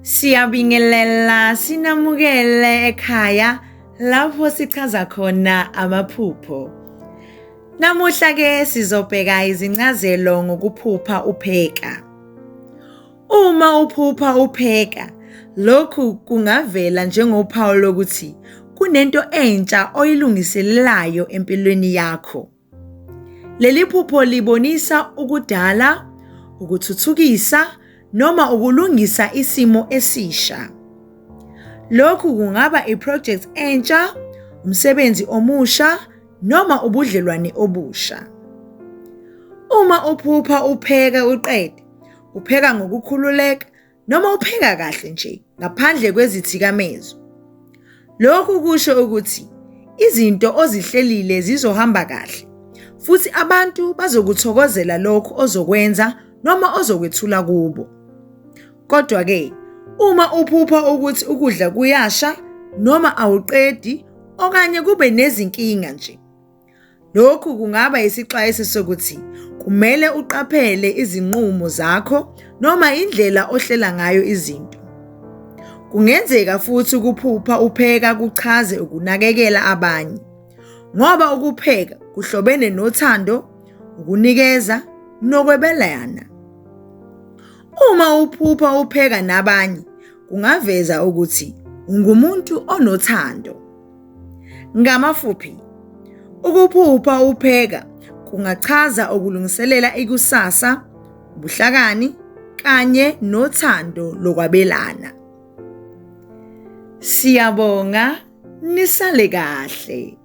Siyabingelela sinamukele ekhaya lapho sichaza khona amaphupho. Namuhla ke sizobheka izincazelo ngokuphupha upheka. Uma uphupha upheka, lokhu kungavela njengophawu lokuthi kunento entsha oyilungiselelayo empilweni yakho. Leli phupho libonisa ukudala, ukuthuthukisa noma ukulungisa isimo esisha. Lokhu kungaba iproject entsha, umsebenzi omusha noma ubudlelwane obusha. Uma uphupha upheka uqede, upheka ngokukhululeka noma upheka kahle nje ngaphandle kwezithikamezo. Lokhu kusho ukuthi izinto ozihlelile zizohamba kahle futhi abantu bazokuthokozela lokho ozokwenza noma ozokwethula kubo. Kodwa ke, uma uphupha ukuthi ukudla kuyasha noma awuqedi okanye kube nezinkinga nje, lokhu kungaba isixwayiso sokuthi kumele uqaphele izinqumo zakho noma indlela ohlela ngayo izinto. Kungenzeka futhi ukuphupha upheka kuchaze ukunakekela abanye, ngoba ukupheka kuhlobene nothando, ukunikeza nokwebelana. Uma uphupha upheka nabanye, kungaveza ukuthi ungumuntu onothando. Ngamafuphi, ukuphupha upheka kungachaza ukulungiselela ikusasa, ubuhlakani kanye nothando lokwabelana. Siyabonga, nisale kahle.